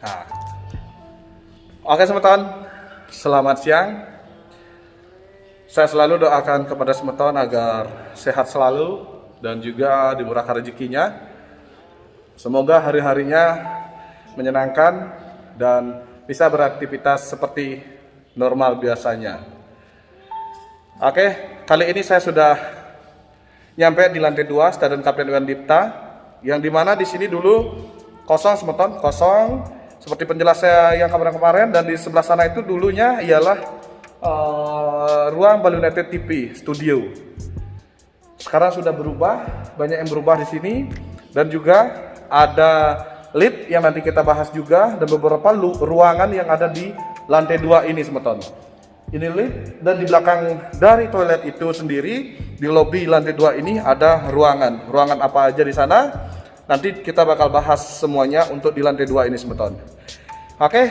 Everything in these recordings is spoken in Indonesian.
Nah, oke semeton, selamat siang. Saya selalu doakan kepada semeton agar sehat selalu dan juga dimurahkan rezekinya. Semoga hari-harinya menyenangkan dan bisa beraktivitas seperti normal biasanya. Oke, kali ini saya sudah nyampe di lantai 2 Stadion Kapten Iwan Dipta, yang dimana di sini dulu kosong semeton, kosong seperti penjelas saya yang kemarin-kemarin, dan di sebelah sana itu dulunya ialah ruang Bali United TV studio. Sekarang sudah berubah, banyak yang berubah di sini, dan juga ada lift yang nanti kita bahas juga, dan beberapa ruangan yang ada di lantai 2 ini semeton. Ini lift, dan di belakang dari toilet itu sendiri di lobi lantai 2 ini ada ruangan apa aja di sana. Nanti kita bakal bahas semuanya untuk di lantai 2 ini semeton. Oke,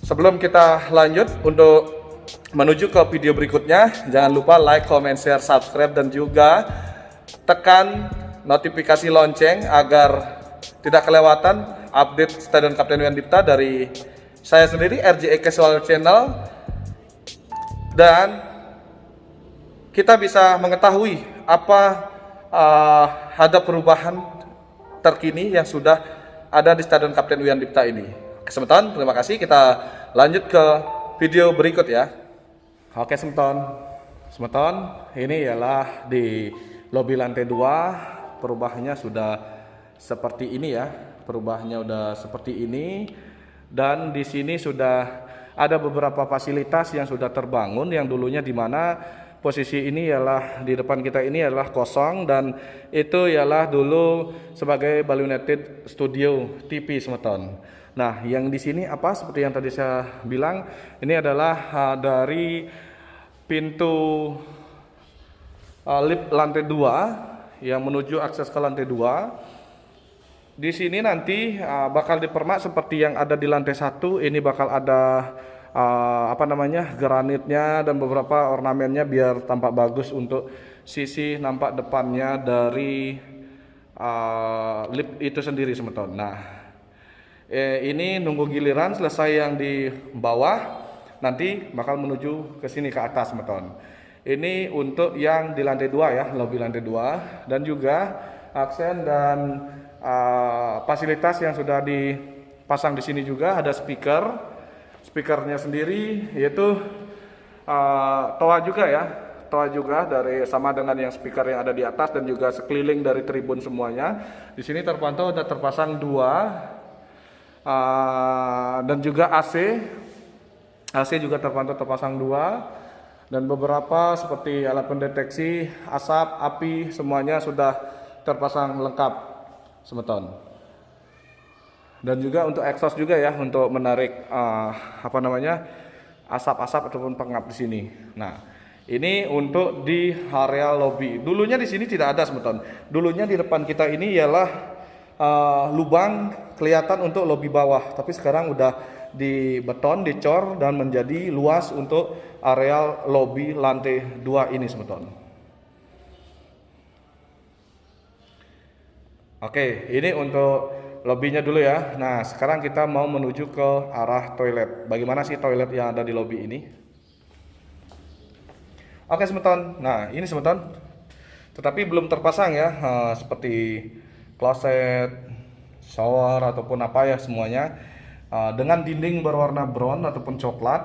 sebelum kita lanjut untuk menuju ke video berikutnya, jangan lupa like, comment, share, subscribe, dan juga tekan notifikasi lonceng agar tidak kelewatan update Stadion Kapten Iwan Dipta dari saya sendiri, RJE Casual Channel, dan kita bisa mengetahui apa ada perubahan terkini yang sudah ada di Stadion Kapten Iwan Dipta ini. Semeton, terima kasih. Kita lanjut ke video berikut ya. Oke semeton, ini ialah di lobi lantai 2. Perubahannya sudah seperti ini ya. Perubahannya udah seperti ini, dan di sini sudah ada beberapa fasilitas yang sudah terbangun, yang dulunya di mana posisi ini ialah di depan kita ini adalah kosong, dan itu ialah dulu sebagai Bali United Studio TV semeton. Nah, yang di sini apa seperti yang tadi saya bilang, ini adalah dari pintu lift lantai 2 yang menuju akses ke lantai 2. Di sini nanti bakal dipermak seperti yang ada di lantai 1. Ini bakal ada granitnya dan beberapa ornamennya biar tampak bagus untuk sisi nampak depannya dari lift itu sendiri semeton. Nah, ini nunggu giliran selesai yang di bawah, nanti bakal menuju ke sini ke atas semeton. Ini untuk yang di lantai 2 ya, lobi lantai 2, dan juga aksen dan fasilitas yang sudah dipasang di sini juga ada speakernya sendiri, yaitu toa juga ya, toa juga dari sama dengan yang speaker yang ada di atas, dan juga sekeliling dari tribun semuanya. Di sini terpantau ada terpasang 2 dan juga AC juga terpantau terpasang 2, dan beberapa seperti alat pendeteksi asap, api, semuanya sudah terpasang lengkap semeton. Dan juga untuk exhaust juga ya, untuk menarik asap-asap ataupun pengap di sini. Nah, ini untuk di area lobby. Dulunya di sini tidak ada semeton. Dulunya di depan kita ini ialah lubang kelihatan untuk lobby bawah, tapi sekarang udah dibeton, dicor, dan menjadi luas untuk area lobby lantai 2 ini semeton. Oke, ini untuk lobbynya dulu ya. Nah, sekarang kita mau menuju ke arah toilet. Bagaimana sih toilet yang ada di lobby ini? Oke semeton, nah ini semeton, tetapi belum terpasang ya, seperti kloset, shower, ataupun apa ya semuanya, dengan dinding berwarna brown ataupun coklat.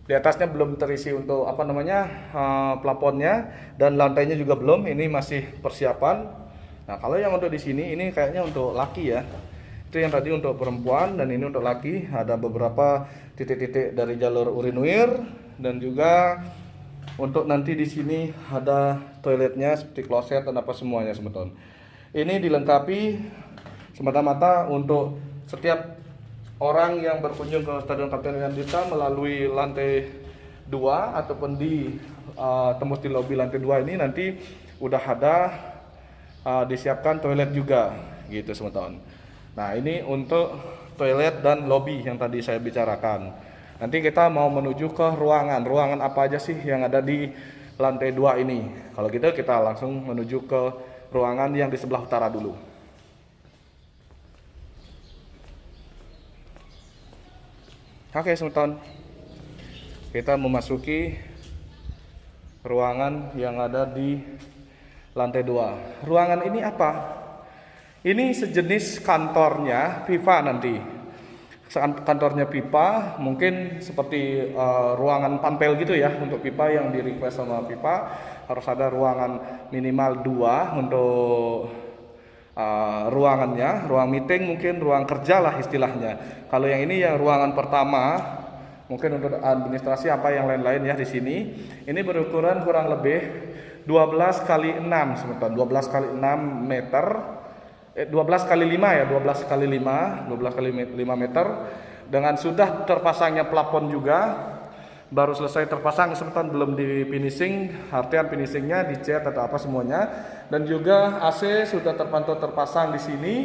Di atasnya belum terisi untuk plafonnya, dan lantainya juga belum, ini masih persiapan. Nah, kalau yang untuk di sini ini kayaknya untuk laki ya. Itu yang tadi untuk perempuan, dan ini untuk laki. Ada beberapa titik-titik dari jalur urinwir, dan juga untuk nanti di sini ada toiletnya seperti kloset dan apa semuanya semeton. Ini dilengkapi semata-mata untuk setiap orang yang berkunjung ke Stadion Kapten Iwan Dipta melalui lantai 2 ataupun tembus di lobi lantai 2 ini, nanti udah ada disiapkan toilet juga gitu semeton. Nah, ini untuk toilet dan lobby yang tadi saya bicarakan. Nanti kita mau menuju ke ruangan apa aja sih yang ada di lantai 2 ini. Kalau gitu kita langsung menuju ke ruangan yang di sebelah utara dulu. Oke, semeton. Kita memasuki ruangan yang ada di lantai 2. Ruangan ini apa? Ini sejenis kantornya FIFA nanti. Kantornya FIFA mungkin seperti ruangan panpel gitu ya, untuk FIFA yang di request sama FIFA harus ada ruangan minimal 2 untuk ruangannya, ruang meeting mungkin ruang kerja lah istilahnya. Kalau yang ini yang ruangan pertama mungkin untuk administrasi apa yang lain-lain ya di sini. Ini berukuran kurang lebih 12 kali 6 semeton, 12 kali 6 meter. 12 kali 5 ya, 12 kali 5 meter, dengan sudah terpasangnya plafon juga, baru selesai terpasang semeton, belum di finishing, artian finishingnya dicat atau apa semuanya, dan juga AC sudah terpantau terpasang di sini.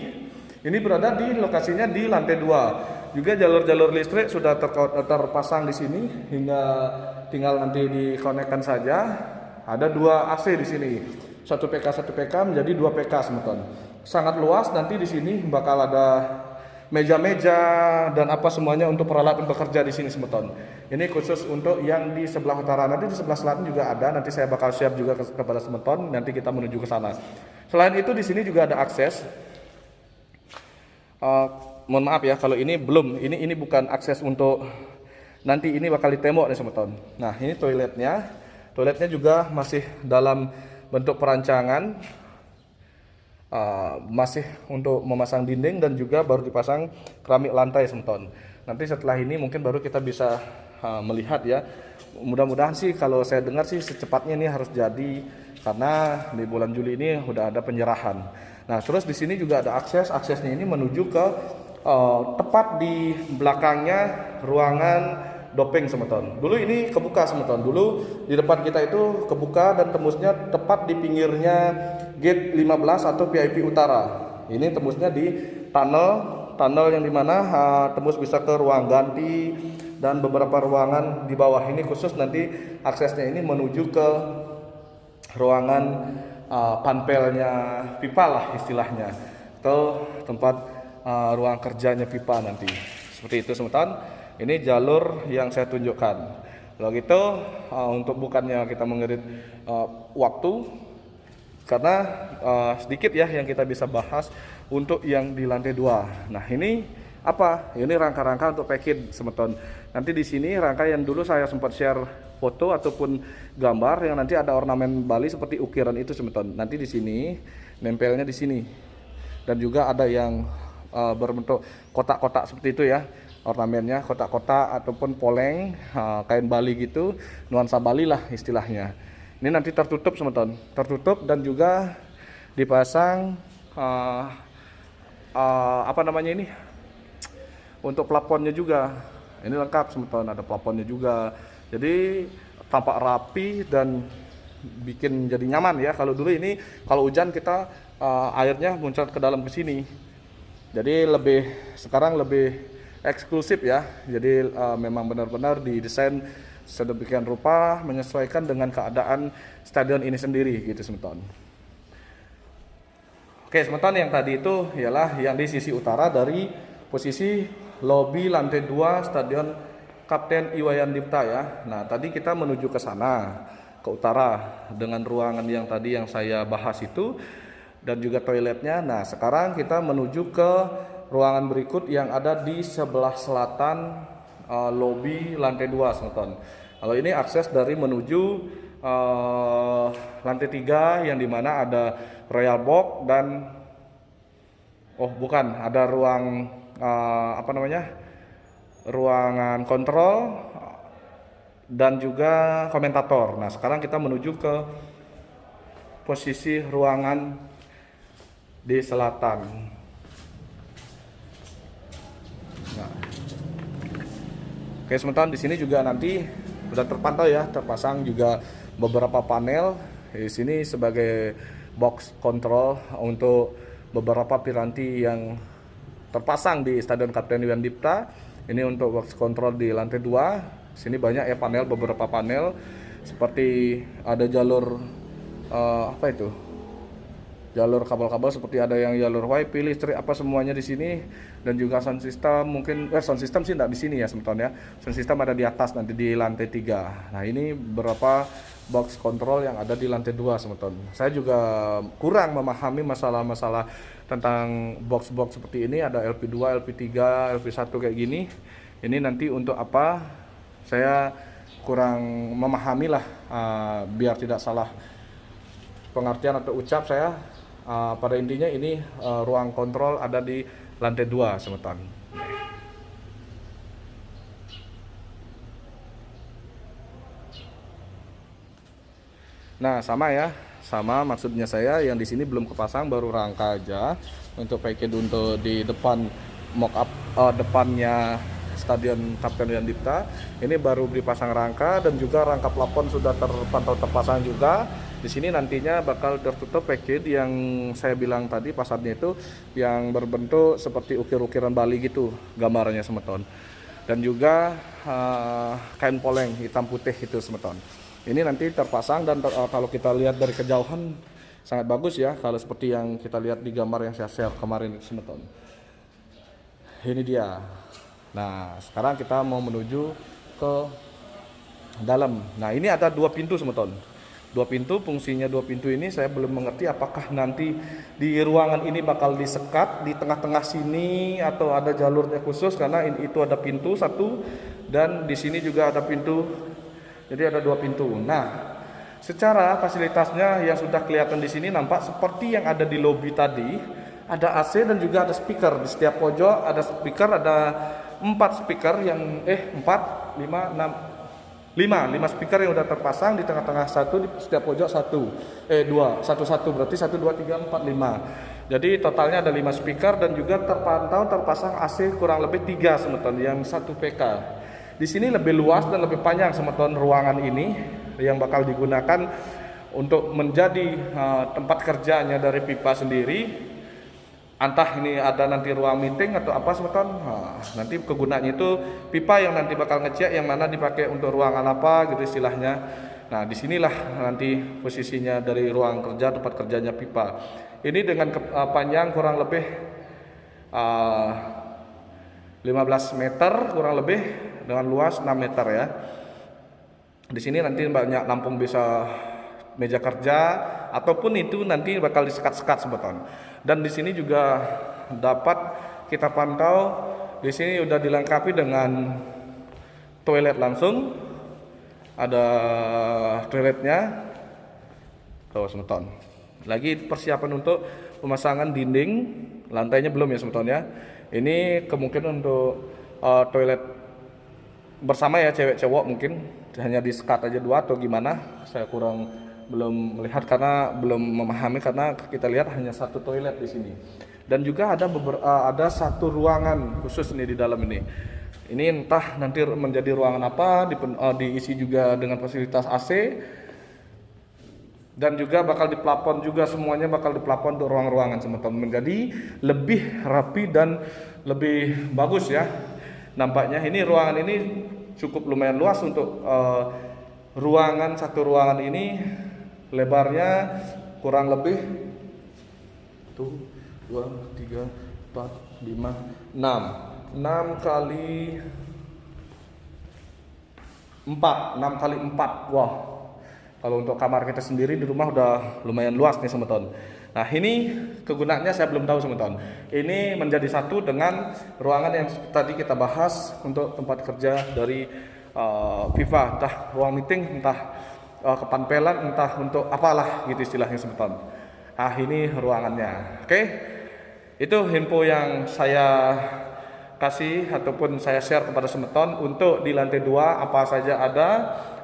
Ini berada di lokasinya di lantai 2. Juga jalur-jalur listrik sudah terpasang di sini, hingga tinggal nanti dikonekkan saja. Ada 2 AC di sini, 1 PK menjadi 2 PK semeton. Sangat luas, nanti di sini bakal ada meja-meja dan apa semuanya untuk peralatan bekerja di sini semeton. Ini khusus untuk yang di sebelah utara. Nanti di sebelah selatan juga ada. Nanti saya bakal share juga kepada semeton. Nanti kita menuju ke sana. Selain itu di sini juga ada akses. Mohon maaf ya kalau ini belum. Ini bukan akses untuk nanti, ini bakal ditembok nih semeton. Nah ini toiletnya. Toiletnya juga masih dalam bentuk perancangan. Masih untuk memasang dinding dan juga baru dipasang keramik lantai semeton. Nanti setelah ini mungkin baru kita bisa melihat ya. Mudah-mudahan sih kalau saya dengar sih secepatnya ini harus jadi, karena di bulan Juli ini udah ada penyerahan. Nah terus di sini juga ada aksesnya ini menuju ke tepat di belakangnya ruangan doping semeton. Dulu ini kebuka semeton. Dulu di depan kita itu kebuka dan tembusnya tepat di pinggirnya gate 15 atau VIP utara. Ini tembusnya di tunnel yang dimana tembus bisa ke ruang ganti dan beberapa ruangan di bawah. Ini khusus nanti aksesnya ini menuju ke ruangan panpelnya FIFA lah istilahnya, ke tempat ruang kerjanya FIFA nanti. Seperti itu semeton. Ini jalur yang saya tunjukkan. Kalau gitu untuk bukannya kita mengerit waktu, karena sedikit ya yang kita bisa bahas untuk yang di lantai 2. Nah ini apa? Ini rangka-rangka untuk package semeton. Nanti di sini rangka yang dulu saya sempat share foto ataupun gambar yang nanti ada ornamen Bali seperti ukiran itu semeton. Nanti di sini nempelnya di sini, dan juga ada yang berbentuk kotak-kotak seperti itu ya. Ornamennya kotak-kotak ataupun poleng, kain Bali gitu, nuansa Bali lah istilahnya. Ini nanti tertutup semeton, tertutup dan juga dipasang apa namanya ini, untuk plafonnya juga. Ini lengkap semeton, ada plafonnya juga. Jadi tampak rapi dan bikin jadi nyaman ya. Kalau dulu ini kalau hujan kita airnya muncrat ke dalam ke sini. Jadi sekarang lebih eksklusif ya. Jadi memang benar-benar didesain sedemikian rupa menyesuaikan dengan keadaan stadion ini sendiri gitu semeton. Oke semeton, yang tadi itu ialah yang di sisi utara dari posisi lobi lantai 2 Stadion Kapten Iwayan Dipta ya. Nah tadi kita menuju ke sana, ke utara, dengan ruangan yang tadi yang saya bahas itu dan juga toiletnya. Nah sekarang kita menuju ke ruangan berikut yang ada di sebelah selatan lobi lantai 2 semeton. Kalau ini akses dari menuju lantai 3 yang dimana ada royal box dan ada ruang ruangan kontrol dan juga komentator. Nah sekarang kita menuju ke posisi ruangan di selatan. Nah. Oke sementara di sini juga nanti sudah terpantau ya, terpasang juga beberapa panel di sini sebagai box control untuk beberapa piranti yang terpasang di Stadion Kapten Iwayan Dipta. Ini untuk box control di lantai 2. Sini banyak ya panel, beberapa panel seperti ada jalur jalur kabel-kabel seperti ada yang jalur wifi, listrik, apa semuanya di sini. Dan juga sound system mungkin sound system sih enggak di sini ya semeton ya. Sound system ada di atas nanti di lantai 3. Nah, ini beberapa box control yang ada di lantai 2 semeton. Saya juga kurang memahami masalah-masalah tentang box-box seperti ini, ada LP2, LP3, LP1 kayak gini. Ini nanti untuk apa? Saya kurang memahami lah, biar tidak salah pengertian atau ucap saya. Pada intinya ini ruang kontrol ada di lantai 2 semeton. Nah, sama ya, sama maksudnya saya yang di sini belum kepasang, baru rangka aja untuk package untuk di depan mock up depannya Stadion Kapten Yandipta. Ini baru dipasang rangka dan juga rangka plafon sudah terpantau terpasang juga. Di sini nantinya bakal tertutup package yang saya bilang tadi, fasadnya itu yang berbentuk seperti ukir-ukiran Bali gitu gambarnya semeton. Dan juga kain poleng hitam putih itu semeton. Ini nanti terpasang dan kalau kita lihat dari kejauhan sangat bagus ya, kalau seperti yang kita lihat di gambar yang saya share kemarin semeton. Ini dia. Nah, sekarang kita mau menuju ke dalam. Nah, ini ada 2 pintu semeton. 2 pintu, fungsinya 2 pintu ini saya belum mengerti apakah nanti di ruangan ini bakal disekat di tengah-tengah sini atau ada jalurnya khusus, karena itu ada pintu 1 dan di sini juga ada pintu. Jadi ada 2 pintu. Nah, secara fasilitasnya yang sudah kelihatan di sini nampak seperti yang ada di lobi tadi. Ada AC dan juga ada speaker di setiap pojok, ada speaker, ada 4 speaker yang 4, 5, 6, 5 speaker yang udah terpasang di tengah-tengah 1, di setiap pojok 2, 1 berarti 1 2 3 4 5. Jadi totalnya ada 5 speaker dan juga terpasang AC kurang lebih 3 semeton yang 1 PK. Di sini lebih luas dan lebih panjang semeton ruangan ini yang bakal digunakan untuk menjadi tempat kerjanya dari pipa sendiri. Entah ini ada nanti ruang meeting atau apa semeton. Nanti kegunaannya itu pipa yang nanti bakal ngecek yang mana dipakai untuk ruangan apa gitu istilahnya. Nah, disinilah nanti posisinya dari ruang kerja, tempat kerjanya pipa. Ini dengan panjang kurang lebih 15 meter kurang lebih, dengan luas 6 meter ya. Di sini nanti banyak nampung bisa meja kerja ataupun itu nanti bakal disekat-sekat semeton. Dan di sini juga dapat kita pantau, di sini udah dilengkapi dengan toilet langsung, ada toiletnya, tuh semeton. Lagi persiapan untuk pemasangan dinding, lantainya belum ya semeton ya. Ini kemungkinan untuk toilet bersama ya, cewek cowok mungkin hanya disekat aja 2 atau gimana, saya belum melihat karena belum memahami, karena kita lihat hanya 1 toilet di sini. Dan juga ada 1 ruangan khusus nih di dalam ini. Ini entah nanti menjadi ruangan apa, diisi juga dengan fasilitas AC. Dan juga bakal diplafon juga, semuanya bakal diplafon untuk ruang-ruangan semeton, menjadi lebih rapi dan lebih bagus ya. Nampaknya ini ruangan ini cukup lumayan luas untuk ruangan, 1 ruangan ini lebarnya kurang lebih 2, 3, 4, 5, 6 kali 4. Wah, kalau untuk kamar kita sendiri di rumah udah lumayan luas nih semeton. Nah, ini kegunaannya saya belum tahu semeton. Ini menjadi satu dengan ruangan yang tadi kita bahas untuk tempat kerja dari FIFA, entah ruang meeting, entah kepanpelan, entah untuk apalah gitu istilahnya semeton. Nah, ini ruangannya. Oke, itu info yang saya kasih ataupun saya share kepada semeton untuk di lantai 2 apa saja ada,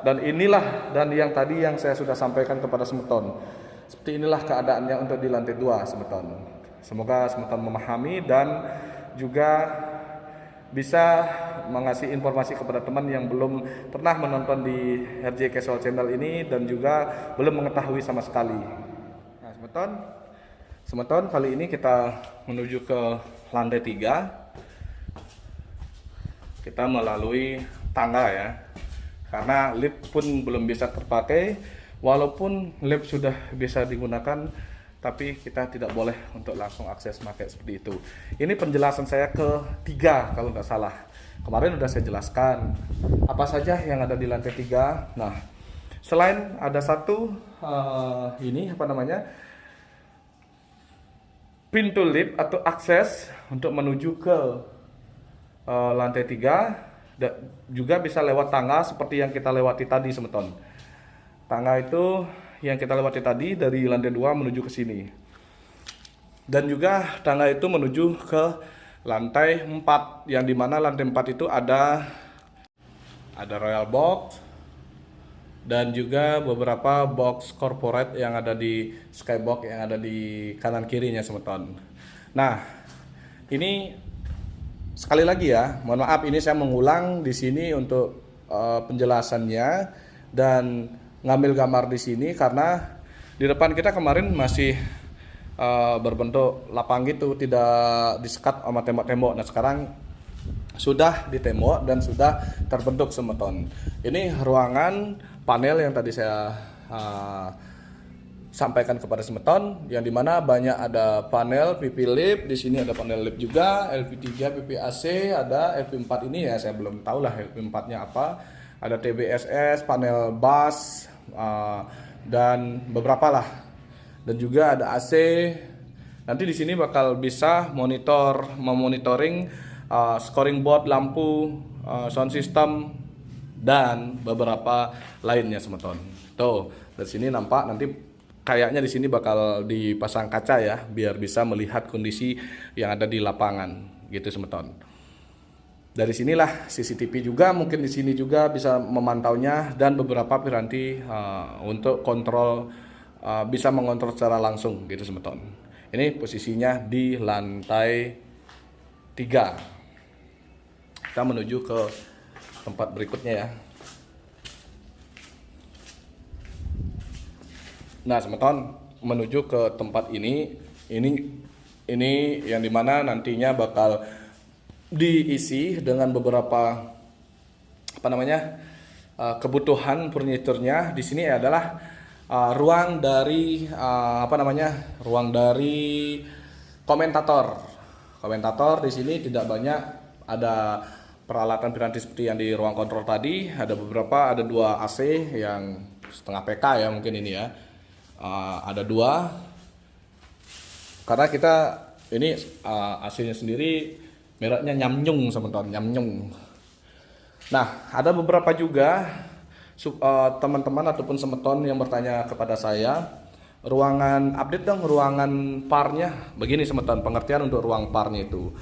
dan inilah dan yang tadi yang saya sudah sampaikan kepada semeton. Seperti inilah keadaannya untuk di lantai 2 semeton. Semoga semeton memahami dan juga bisa mengasih informasi kepada teman yang belum pernah menonton di RJ Casual Channel ini dan juga belum mengetahui sama sekali. Nah, semeton kali ini kita menuju ke lantai 3. Kita melalui tangga ya, karena lift pun belum bisa terpakai. Walaupun lift sudah bisa digunakan, tapi kita tidak boleh untuk langsung akses market seperti itu. Ini penjelasan saya ketiga kalau nggak salah. Kemarin udah saya jelaskan apa saja yang ada di lantai 3. Nah, selain ada satu ini apa namanya, pintu lift atau akses untuk menuju ke lantai 3, juga bisa lewat tangga seperti yang kita lewati tadi semeton. Tangga itu yang kita lewati tadi dari lantai 2 menuju ke sini. Dan juga tangga itu menuju ke lantai 4, yang dimana lantai 4 itu ada Royal Box dan juga beberapa box corporate yang ada di Skybox yang ada di kanan kirinya semeton. Nah, ini sekali lagi ya, mohon maaf ini saya mengulang di sini untuk penjelasannya dan ngambil gambar di sini karena di depan kita kemarin masih berbentuk lapang gitu, tidak disekat sama tembok-tembok. Nah, sekarang sudah ditembok dan sudah terbentuk semeton. Ini ruangan panel yang tadi saya sampaikan kepada semeton, yang dimana banyak ada panel PP lift, di sini ada panel lift juga, LV3, PPAC, ada LV4 ini ya saya belum tahu lah LV4-nya apa. Ada TBSS, panel bass, dan beberapa lah. Dan juga ada AC. Nanti di sini bakal bisa memonitoring scoring board, lampu, sound system, dan beberapa lainnya semeton. Tuh, dari sini nampak nanti kayaknya di sini bakal dipasang kaca ya, biar bisa melihat kondisi yang ada di lapangan gitu semeton. Dari sinilah CCTV juga mungkin di sini juga bisa memantaunya, dan beberapa piranti untuk kontrol, bisa mengontrol secara langsung gitu semeton. Ini posisinya di lantai 3. Kita menuju ke tempat berikutnya ya. Nah semeton, menuju ke tempat ini yang dimana nantinya bakal diisi dengan beberapa kebutuhan furniturnya. Di sini adalah ruang dari komentator. Komentator di sini tidak banyak, ada peralatan piranti seperti yang di ruang kontrol tadi. Ada beberapa, ada 2 AC yang setengah PK ya mungkin ini ya. Ada 2 karena kita ini AC-nya sendiri mereknya Nyamnyung semeton, Nyamnyung. Nah, ada beberapa juga teman-teman ataupun semeton yang bertanya kepada saya, ruangan update dong ruangan parnya. Begini semeton, pengertian untuk ruang parnya itu.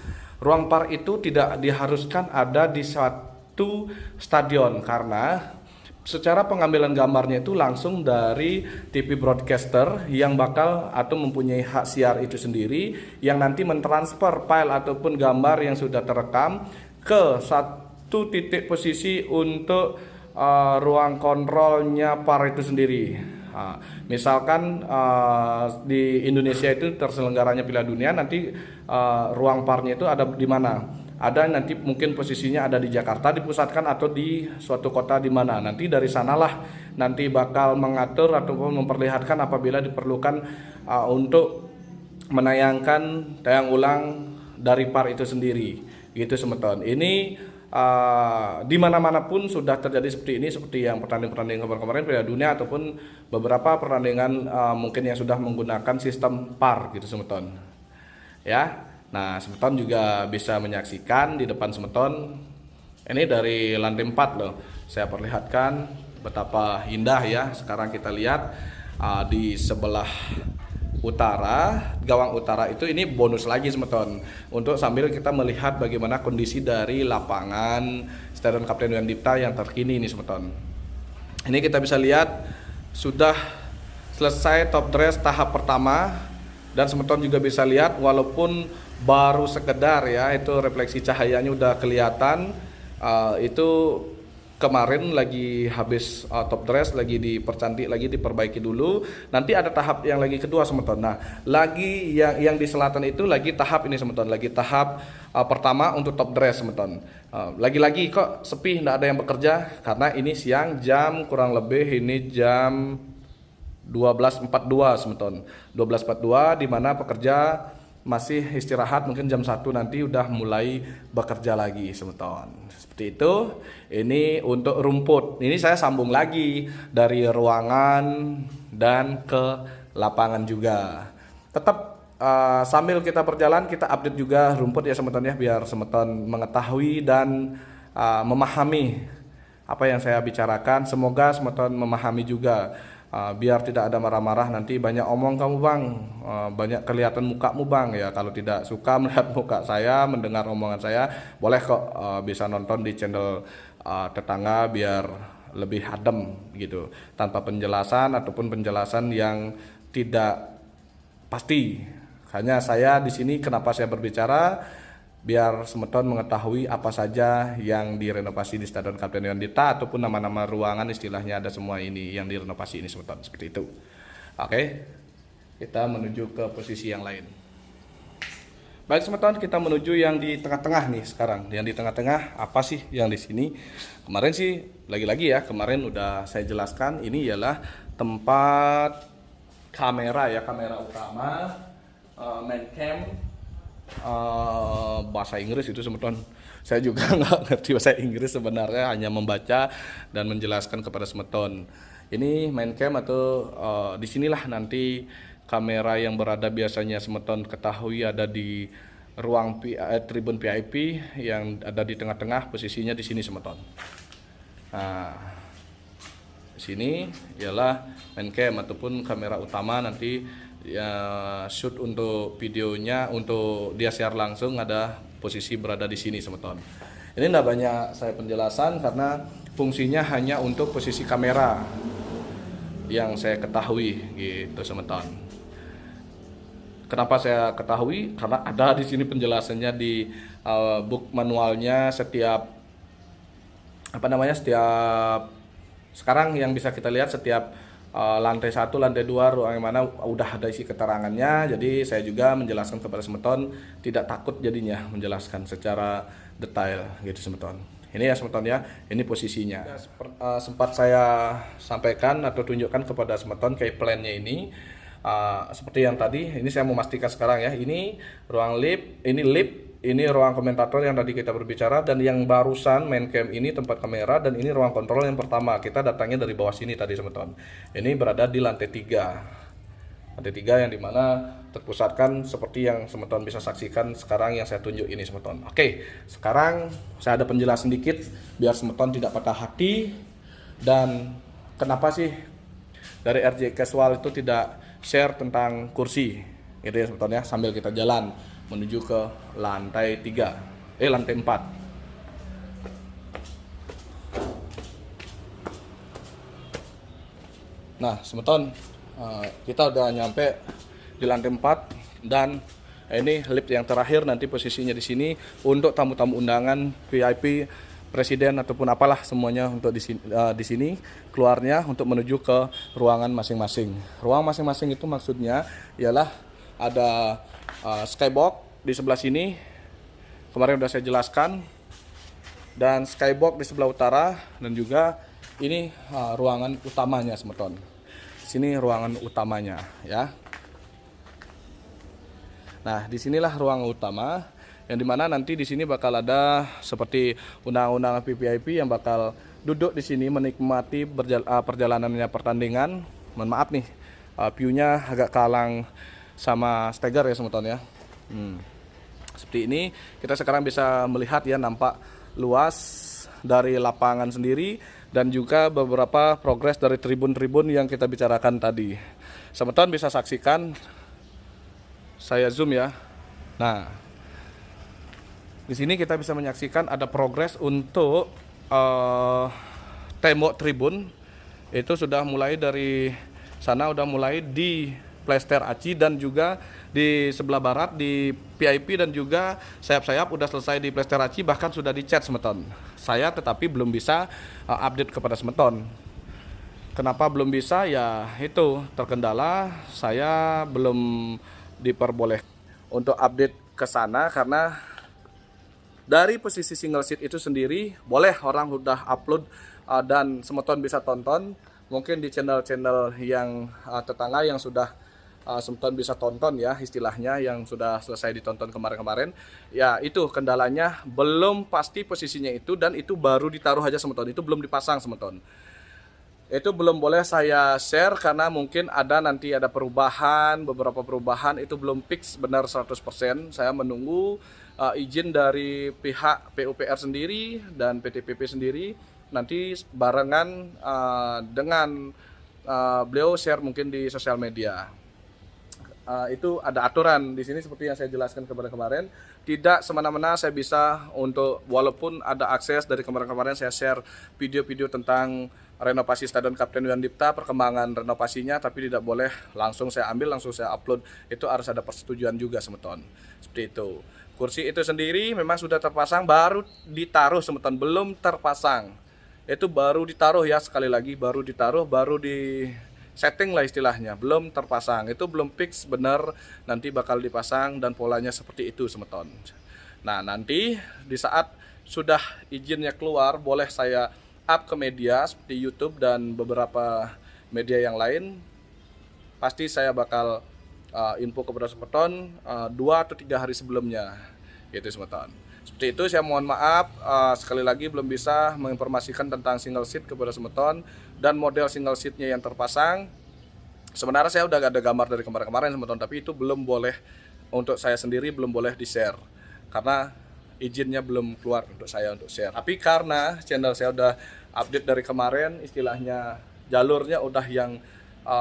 Ruang par itu tidak diharuskan ada di suatu stadion karena secara pengambilan gambarnya itu langsung dari TV broadcaster yang bakal atau mempunyai hak siar itu sendiri, yang nanti mentransfer file ataupun gambar yang sudah terekam ke satu titik posisi untuk ruang kontrolnya PAR itu sendiri. Misalkan di Indonesia itu terselenggaranya Piala Dunia, nanti ruang PAR-nya itu ada di mana? Ada nanti mungkin posisinya ada di Jakarta dipusatkan atau di suatu kota di mana. Nanti dari sanalah nanti bakal mengatur ataupun memperlihatkan apabila diperlukan untuk menayangkan tayang ulang dari PAR itu sendiri. Gitu semeton. Ini di mana-mana pun sudah terjadi seperti ini, seperti yang pertandingan kemarin Piala Dunia ataupun beberapa pertandingan mungkin yang sudah menggunakan sistem PAR gitu semeton. Ya. Nah, semeton juga bisa menyaksikan di depan semeton. Ini dari lantai 4 loh. Saya perlihatkan betapa indah ya. Sekarang kita lihat di sebelah utara, gawang utara itu ini bonus lagi semeton. Untuk sambil kita melihat bagaimana kondisi dari lapangan Stadion Kapten Dipta yang terkini ini semeton. Ini kita bisa lihat sudah selesai top dress tahap pertama, dan semeton juga bisa lihat walaupun baru sekedar ya, itu refleksi cahayanya udah kelihatan. Itu kemarin lagi habis top dress, lagi dipercantik lagi, diperbaiki dulu. Nanti ada tahap yang lagi kedua semeton. Nah, lagi yang di selatan itu lagi tahap ini semeton, lagi tahap pertama untuk top dress semeton. Lagi-lagi kok sepi, nggak ada yang bekerja karena ini siang, jam kurang lebih ini jam 8 12.42 semeton. 12.42 di mana pekerja masih istirahat, mungkin jam 1 nanti udah mulai bekerja lagi semeton. Seperti itu. Ini untuk rumput. Ini saya sambung lagi dari ruangan dan ke lapangan juga. Tetap sambil kita berjalan kita update juga rumput ya semeton ya, biar semeton mengetahui dan memahami apa yang saya bicarakan. Semoga semeton memahami juga, biar tidak ada marah-marah nanti banyak omong kamu bang, banyak kelihatan mukamu bang ya. Kalau tidak suka melihat muka saya, mendengar omongan saya, boleh kok bisa nonton di channel tetangga biar lebih adem gitu, tanpa penjelasan ataupun penjelasan yang tidak pasti. Hanya saya di sini kenapa saya berbicara, biar semeton mengetahui apa saja yang direnovasi di Stadion Kapten Yondita ataupun nama-nama ruangan istilahnya ada semua ini yang direnovasi ini semeton, seperti itu. Oke, kita menuju ke posisi yang lain. Baik semeton, kita menuju yang di tengah-tengah nih sekarang. Yang di tengah-tengah apa sih yang di sini? Kemarin sih lagi-lagi ya, kemarin udah saya jelaskan, ini ialah tempat kamera ya, kamera utama, main cam, bahasa Inggris itu semeton. Saya juga nggak ngerti bahasa Inggris sebenarnya, hanya membaca dan menjelaskan kepada semeton. Ini main cam atau disinilah nanti kamera yang berada, biasanya semeton ketahui ada di ruang tribun VIP yang ada di tengah-tengah, posisinya di sini semeton. Nah, di sini ialah main cam ataupun kamera utama, nanti ya shoot untuk videonya, untuk dia share langsung ada posisi berada di sini semeton. Ini tidak banyak saya penjelasan karena fungsinya hanya untuk posisi kamera yang saya ketahui gitu semeton. Kenapa saya ketahui? Karena ada di sini penjelasannya di book manualnya, setiap setiap sekarang yang bisa kita lihat setiap lantai 1, lantai 2, ruang yang mana udah ada isi keterangannya. Jadi saya juga menjelaskan kepada semeton, tidak takut jadinya menjelaskan secara detail gitu semeton. Ini ya semeton ya, ini posisinya. Sempat saya sampaikan atau tunjukkan kepada semeton kayak plan-nya ini. Seperti yang tadi, ini saya memastikan sekarang ya, ini ruang lift, ini lift, ini ruang komentator yang tadi kita berbicara, dan yang barusan main cam ini tempat kamera, dan ini ruang kontrol yang pertama. Kita datangnya dari bawah sini tadi semeton. Ini berada di lantai 3. Lantai 3 yang dimana terpusatkan seperti yang semeton bisa saksikan sekarang yang saya tunjuk ini semeton. Oke, sekarang saya ada penjelasan dikit biar semeton tidak patah hati. Dan kenapa sih dari RJ Casual itu tidak share tentang kursi gitu ya semeton ya, sambil kita jalan menuju ke lantai 3, lantai 4. Nah semeton, kita udah nyampe di lantai 4 dan ini lift yang terakhir, nanti posisinya di sini untuk tamu-tamu undangan VIP, presiden ataupun apalah semuanya untuk di sini keluarnya untuk menuju ke ruangan masing-masing. Ruang masing-masing itu maksudnya ialah ada skybox di sebelah sini, kemarin udah saya jelaskan, dan skybox di sebelah utara, dan juga ini ruangan utamanya semeton. Sini ruangan utamanya ya. Nah, disinilah ruang utama yang dimana nanti di sini bakal ada seperti undangan-undangan VIP yang bakal duduk di sini menikmati perjalanannya pertandingan. Mohon maaf nih, view-nya agak kalang sama steger ya semeton ya. Seperti ini kita sekarang bisa melihat ya, nampak luas dari lapangan sendiri dan juga beberapa progres dari tribun-tribun yang kita bicarakan tadi. Semeton bisa saksikan, saya zoom ya. Nah, di sini kita bisa menyaksikan ada progres untuk tembok tribun. Itu sudah mulai dari sana, udah mulai di plester aci, dan juga di sebelah barat di VIP dan juga sayap-sayap udah selesai di plester aci, bahkan sudah dicat semeton. Saya tetapi belum bisa update kepada semeton. Kenapa belum bisa? Ya itu terkendala, saya belum diperbolehkan untuk update ke sana karena dari posisi single seat itu sendiri boleh orang udah upload dan semeton bisa tonton, mungkin di channel-channel yang tetangga yang sudah semeton bisa tonton ya, istilahnya yang sudah selesai ditonton kemarin-kemarin. Ya itu kendalanya, belum pasti posisinya itu, dan itu baru ditaruh aja semeton, itu belum dipasang semeton. Itu belum boleh saya share karena mungkin nanti ada perubahan, beberapa perubahan, itu belum fix benar 100%. Saya menunggu izin dari pihak PUPR sendiri dan PTPP sendiri, nanti barengan dengan beliau share mungkin di sosial media. Itu ada aturan di sini seperti yang saya jelaskan kemarin. Tidak semena-mena saya bisa untuk, walaupun ada akses dari kemarin-kemarin saya share video-video tentang renovasi Stadion Kapten Yuandipta, perkembangan renovasinya, tapi tidak boleh langsung saya ambil, langsung saya upload. Itu harus ada persetujuan juga semeton. Seperti itu. Kursi itu sendiri memang sudah terpasang, baru ditaruh semeton, belum terpasang. Itu baru ditaruh ya, sekali lagi baru ditaruh, baru di setting lah istilahnya, belum terpasang. Itu belum fix benar nanti bakal dipasang dan polanya seperti itu semeton. Nah, nanti di saat sudah izinnya keluar, boleh saya up ke media seperti YouTube dan beberapa media yang lain. Pasti saya bakal info kepada semeton 2 atau 3 hari sebelumnya, gitu semeton. Seperti itu, saya mohon maaf sekali lagi belum bisa menginformasikan tentang single seat kepada semeton dan model single seatnya yang terpasang. Sebenarnya saya udah ada gambar dari kemarin-kemarin semeton, tapi itu belum boleh, untuk saya sendiri belum boleh di share karena izinnya belum keluar untuk saya untuk share. Tapi karena channel saya udah update dari kemarin, istilahnya jalurnya udah yang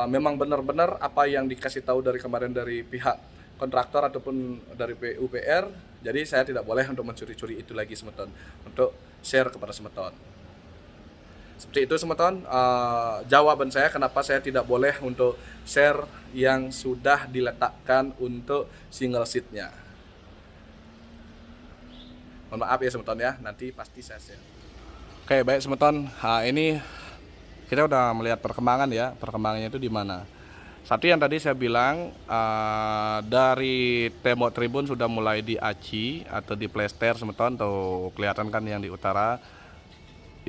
memang benar-benar apa yang dikasih tahu dari kemarin dari pihak kontraktor ataupun dari PUPR, jadi saya tidak boleh untuk mencuri-curi itu lagi semeton, untuk share kepada semeton. Seperti itu semeton, jawaban saya kenapa saya tidak boleh untuk share yang sudah diletakkan untuk single seatnya. Mohon maaf ya semeton ya, nanti pasti saya share. Oke, baik semeton, ini kita udah melihat perkembangan ya, perkembangannya itu di mana. Satu yang tadi saya bilang, dari tembok tribun sudah mulai diaci atau diplester semeton, tuh kelihatan kan yang di utara.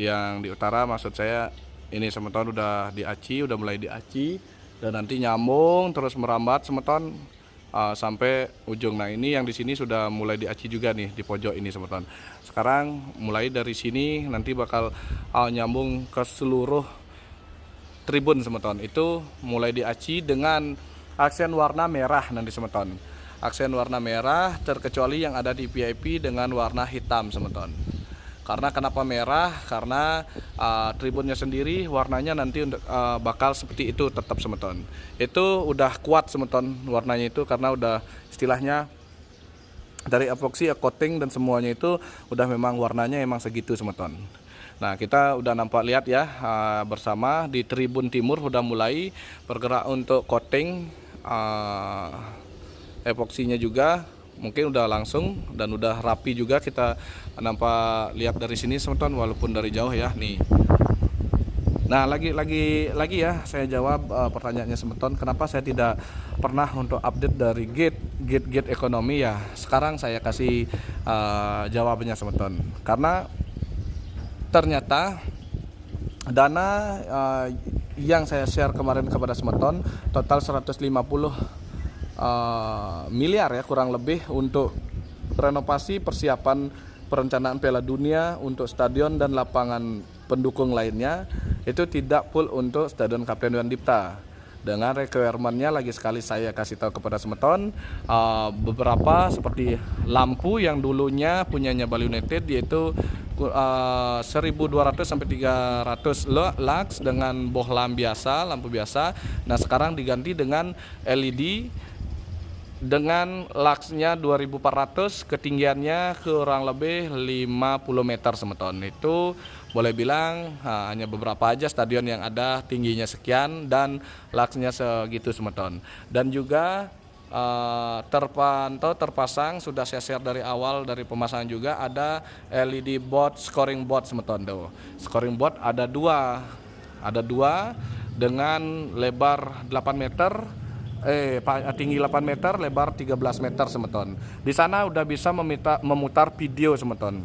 Yang di utara maksud saya ini semeton udah diaci, udah mulai diaci, dan nanti nyambung terus merambat semeton sampai ujung. Nah, ini yang di sini sudah mulai diaci juga nih di pojok ini semeton. Sekarang mulai dari sini nanti bakal nyambung ke seluruh tribun semeton, itu mulai diaci dengan aksen warna merah nanti semeton. Aksen warna merah terkecuali yang ada di VIP dengan warna hitam semeton. Karena kenapa merah? Karena tribunnya sendiri warnanya nanti bakal seperti itu tetap semeton. Itu udah kuat semeton warnanya itu, karena udah istilahnya dari epoksi, coating dan semuanya itu udah memang warnanya emang segitu semeton. Nah, kita udah nampak lihat ya bersama di tribun timur udah mulai bergerak untuk coating, epoksinya juga mungkin udah langsung dan udah rapi juga, kita nampak lihat dari sini semeton walaupun dari jauh ya nih. Nah, lagi ya saya jawab pertanyaannya semeton, kenapa saya tidak pernah untuk update dari gate ekonomi ya. Sekarang saya kasih jawabannya semeton. Karena ternyata dana yang saya share kemarin kepada semeton total 150 miliar ya kurang lebih untuk renovasi persiapan perencanaan Piala Dunia untuk stadion dan lapangan pendukung lainnya. Itu tidak full untuk Stadion Kapten Yuandipta. Dengan requirement-nya lagi sekali saya kasih tahu kepada semeton, beberapa seperti lampu yang dulunya punyanya Bali United yaitu 1.200 sampai 300 lux dengan bohlam biasa, lampu biasa. Nah, sekarang diganti dengan LED dengan luxnya 2.400, ketinggiannya kurang lebih 50 meter semeton. Itu boleh bilang hanya beberapa aja stadion yang ada tingginya sekian dan luxnya segitu semeton. Dan juga terpasang, sudah saya share dari awal dari pemasangan juga, ada LED board, scoring board semeton tuh. Scoring board ada dua dengan lebar 8 meter, tinggi 8 meter, lebar 13 meter semeton. Di sana udah bisa memutar video semeton.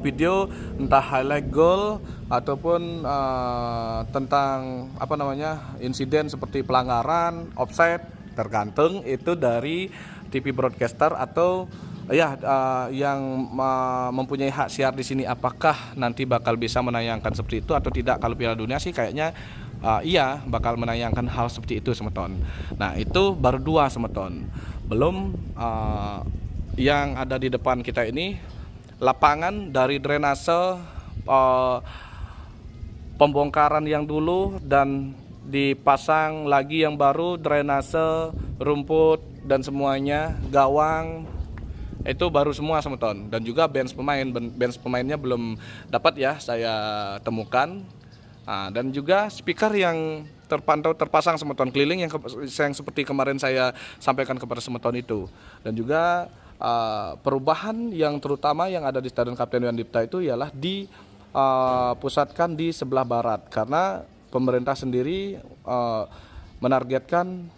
video entah highlight goal ataupun tentang insiden seperti pelanggaran, offside, tergantung itu dari TV broadcaster atau yang mempunyai hak siar di sini, apakah nanti bakal bisa menayangkan seperti itu atau tidak. Kalau Piala Dunia sih kayaknya iya bakal menayangkan hal seperti itu semeton. Nah itu baru 2 semeton, belum yang ada di depan kita ini lapangan dari drainase pembongkaran yang dulu dan dipasang lagi yang baru, drainase, rumput dan semuanya, gawang itu baru semua semeton. Dan juga bench pemainnya belum dapat ya saya temukan. Dan juga speaker yang terpasang semeton keliling yang seperti kemarin saya sampaikan kepada semeton itu. Dan juga perubahan yang terutama yang ada di Stadion Kapten Iwan Dipta itu ialah dipusatkan di sebelah barat, karena pemerintah sendiri menargetkan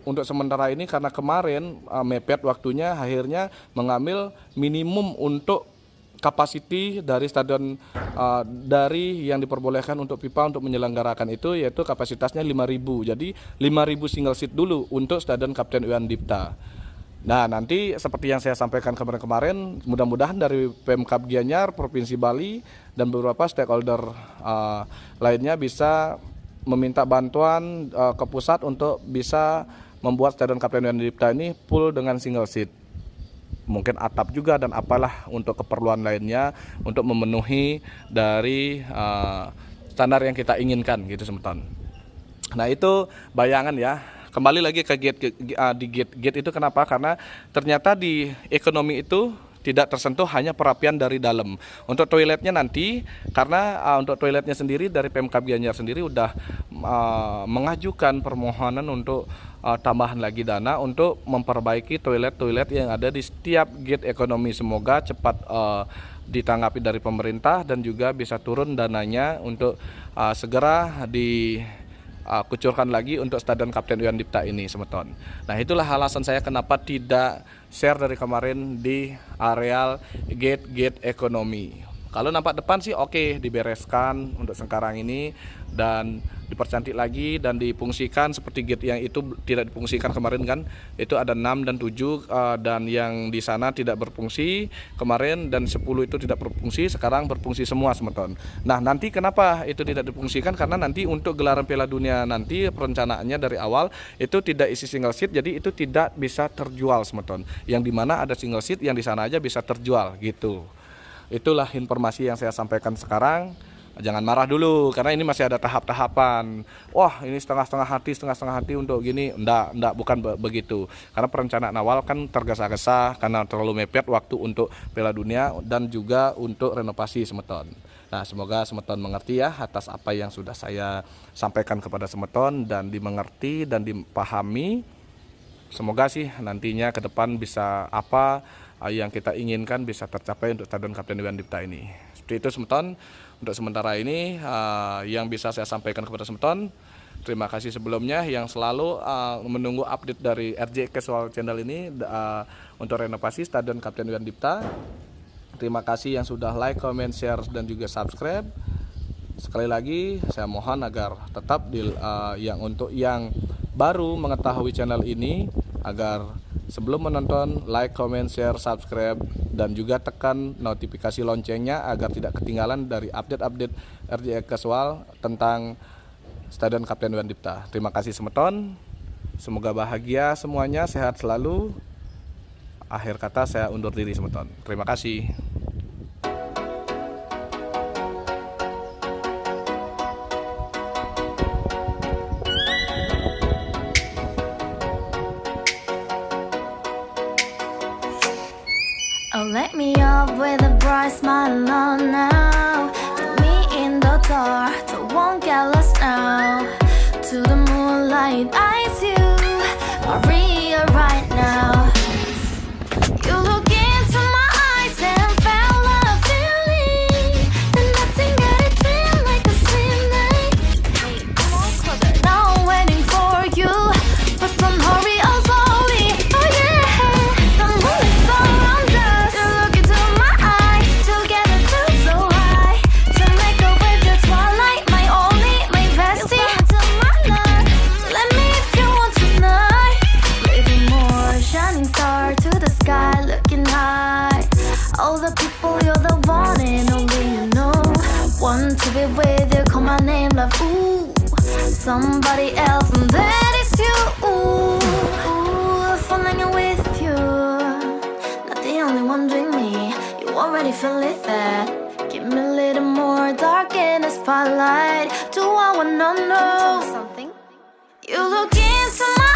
untuk sementara ini, karena kemarin mepet waktunya, akhirnya mengambil minimum untuk kapasiti dari stadion dari yang diperbolehkan untuk FIFA untuk menyelenggarakan itu, yaitu kapasitasnya 5.000. Jadi 5.000 single seat dulu untuk Stadion Kapten Iwan Dipta. Nah nanti seperti yang saya sampaikan kemarin, mudah-mudahan dari Pemkab Gianyar, Provinsi Bali dan beberapa stakeholder lainnya bisa meminta bantuan ke pusat untuk bisa membuat Stadion Kapten Iwan Dipta ini full dengan single seat, mungkin atap juga dan apalah untuk keperluan lainnya untuk memenuhi dari standar yang kita inginkan gitu semeton. Nah itu bayangan ya. Kembali lagi ke gate itu kenapa? Karena ternyata di ekonomi itu tidak tersentuh hanya perapian dari dalam. Untuk toiletnya nanti, karena untuk toiletnya sendiri dari Pemkab Gianyar sendiri udah mengajukan permohonan untuk tambahan lagi dana untuk memperbaiki toilet-toilet yang ada di setiap gate ekonomi. Semoga cepat ditanggapi dari pemerintah dan juga bisa turun dananya untuk segera kucurkan lagi untuk Stadion Kapten Iwan Dipta ini semeton. Nah itulah alasan saya kenapa tidak share dari kemarin di areal gate ekonomi. Kalau nampak depan sih oke, dibereskan untuk sekarang ini dan dipercantik lagi dan difungsikan seperti gate yang itu tidak difungsikan kemarin kan. Itu ada 6 dan 7 dan yang di sana tidak berfungsi kemarin, dan 10 itu tidak berfungsi, sekarang berfungsi semua semeton. Nah nanti kenapa itu tidak difungsikan? Karena nanti untuk gelaran Piala Dunia nanti perencanaannya dari awal itu tidak isi single seat, jadi itu tidak bisa terjual semeton. Yang dimana ada single seat yang di sana aja bisa terjual gitu. Itulah informasi yang saya sampaikan sekarang. Jangan marah dulu karena ini masih ada tahap-tahapan. Wah ini setengah-setengah hati untuk gini. Enggak, bukan begitu. Karena perencanaan awal kan tergesa-gesa karena terlalu mepet waktu untuk Piala Dunia dan juga untuk renovasi semeton. Nah semoga semeton mengerti ya atas apa yang sudah saya sampaikan kepada semeton dan dimengerti dan dipahami. Semoga sih nantinya ke depan bisa apa yang kita inginkan bisa tercapai untuk Stadion Kapten Iwan Dipta ini. Seperti itu semeton. Untuk sementara ini yang bisa saya sampaikan kepada semeton. Terima kasih sebelumnya yang selalu menunggu update dari RJ Casual Channel ini untuk renovasi Stadion Kapten Iwan Dipta. Terima kasih yang sudah like, comment, share dan juga subscribe. Sekali lagi saya mohon agar tetap untuk yang baru mengetahui channel ini agar sebelum menonton like, comment, share, subscribe dan juga tekan notifikasi loncengnya agar tidak ketinggalan dari update-update RJ Casual tentang Stadion Kapten Iwan Dipta. Terima kasih semeton. Semoga bahagia semuanya, sehat selalu. Akhir kata saya undur diri semeton. Terima kasih. Oh, let me up with a bright smile on now. Put me in the dark, don't get lost now. To the moonlight, eyes you, Maria right now. You look into my eyes and felt a feeling, and nothing got it feel like a slim night. Hey, come on, closer. Now I'm waiting for you, but don't hurry, oh slowly. Oh yeah, the moon is so around us. You look into my eyes love, ooh, somebody else, and that is you. Ooh, falling in with you, not the only one doing me. You already feel it there. Give me a little more dark in the spotlight. Do I wanna know something? You look into my